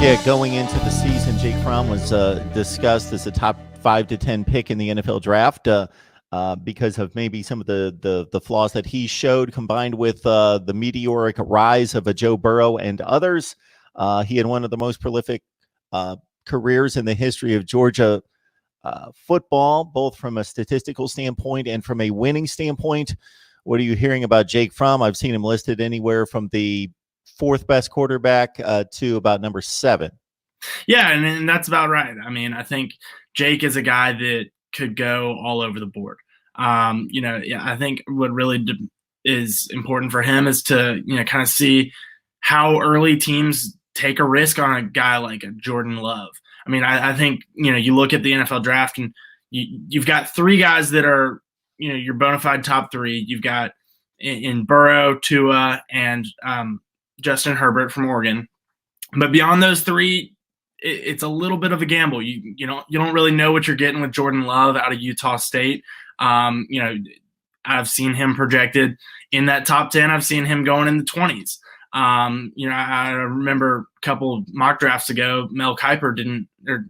Yeah, going into the season, Jake Fromm was discussed as a top 5 to 10 pick in the NFL draft because of maybe some of the flaws that he showed, combined with the meteoric rise of a Joe Burrow and others. He had one of the most prolific careers in the history of Georgia football, both from a statistical standpoint and from a winning standpoint. What are you hearing about Jake Fromm? I've seen him listed anywhere from the fourth best quarterback to about number 7. Yeah, and that's about right. I mean, I think Jake is a guy that could go all over the board. I think what really is important for him is to, kind of see how early teams take a risk on a guy like a Jordan Love. I mean, I think, you look at the NFL draft and you've got 3 guys that are, your bona fide top 3. You've got in Burrow, Tua, and Justin Herbert from Oregon. But beyond those 3, it's a little bit of a gamble. You don't really know what you're getting with Jordan Love out of Utah State. I've seen him projected in that top 10. I've seen him going in the 20s. I remember a couple mock drafts ago, Mel Kiper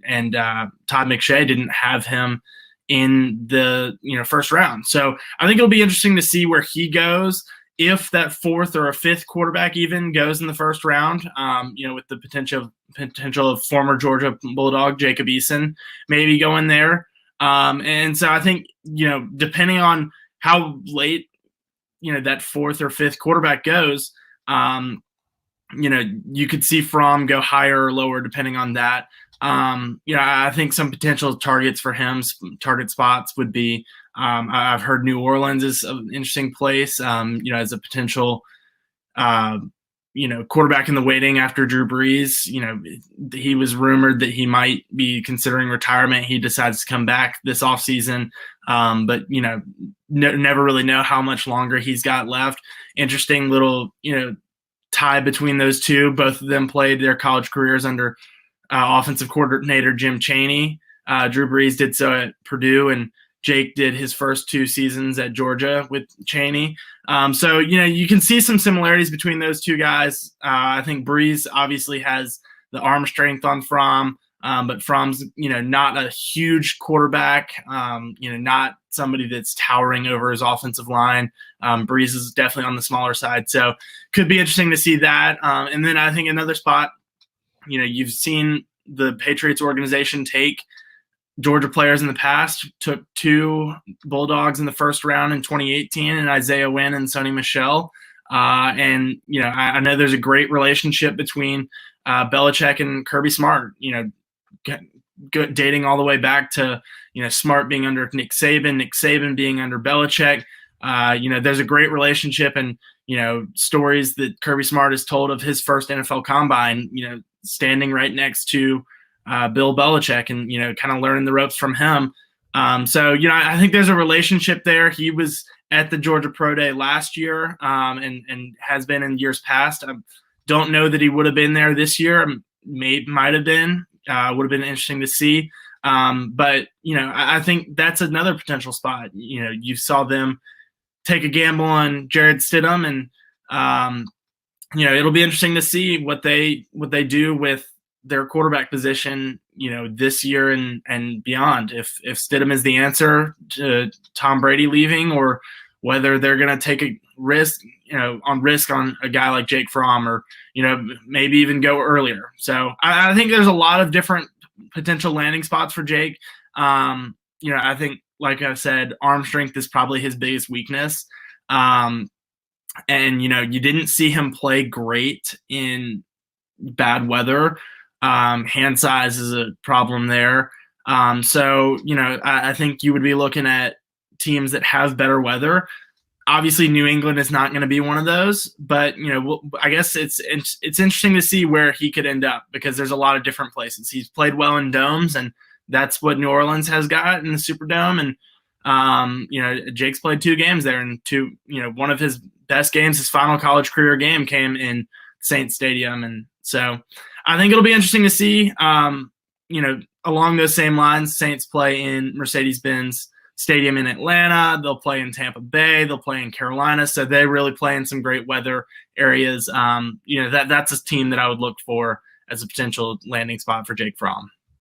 and Todd McShay didn't have him in the first round. So I think it'll be interesting to see where he goes. If that 4th or a 5th quarterback even goes in the first round, with the potential of former Georgia Bulldog Jacob Eason maybe going there. And so I think, depending on how late, that 4th or 5th quarterback goes, you could see Fromm go higher or lower depending on that. I think some potential targets for him, target spots would be, I've heard New Orleans is an interesting place, as a potential, quarterback in the waiting after Drew Brees. He was rumored that he might be considering retirement. He decides to come back this offseason, but, never really know how much longer he's got left. Interesting little, tie between those two. Both of them played their college careers under offensive coordinator Jim Chaney. Drew Brees did so at Purdue, and Jake did his first 2 seasons at Georgia with Chaney. So, you can see some similarities between those 2 guys. I think Brees obviously has the arm strength on Fromm, but Fromm's, not a huge quarterback, not somebody that's towering over his offensive line. Brees is definitely on the smaller side. So could be interesting to see that. And then I think another spot, you've seen the Patriots organization take Georgia players in the past. Took 2 Bulldogs in the first round in 2018, and Isaiah Wynn and Sony Michel. And I know there's a great relationship between Belichick and Kirby Smart. Dating all the way back to Smart being under Nick Saban being under Belichick. There's a great relationship, and stories that Kirby Smart has told of his first NFL combine. Standing right next to Bill Belichick and, kind of learning the ropes from him. So, I think there's a relationship there. He was at the Georgia Pro Day last year and has been in years past. I don't know that he would have been there this year. Might have been. Would have been interesting to see. But, I think that's another potential spot. You saw them take a gamble on Jared Stidham, and, it'll be interesting to see what they do with their quarterback position, this year and beyond. If Stidham is the answer to Tom Brady leaving, or whether they're going to take a risk, on a guy like Jake Fromm, or, maybe even go earlier. So I think there's a lot of different potential landing spots for Jake. I think, like I said, arm strength is probably his biggest weakness. And, you didn't see him play great in bad weather. Hand size is a problem there. So, I think you would be looking at teams that have better weather. Obviously, New England is not going to be one of those, but, I guess it's interesting to see where he could end up, because there's a lot of different places. He's played well in domes, and that's what New Orleans has got in the Superdome. And, Jake's played 2 games there, and one of his best games, his final college career game, came in Saints Stadium. And so I think it'll be interesting to see, along those same lines. Saints play in Mercedes-Benz Stadium in Atlanta. They'll play in Tampa Bay. They'll play in Carolina. So they really play in some great weather areas. That's a team that I would look for as a potential landing spot for Jake Fromm.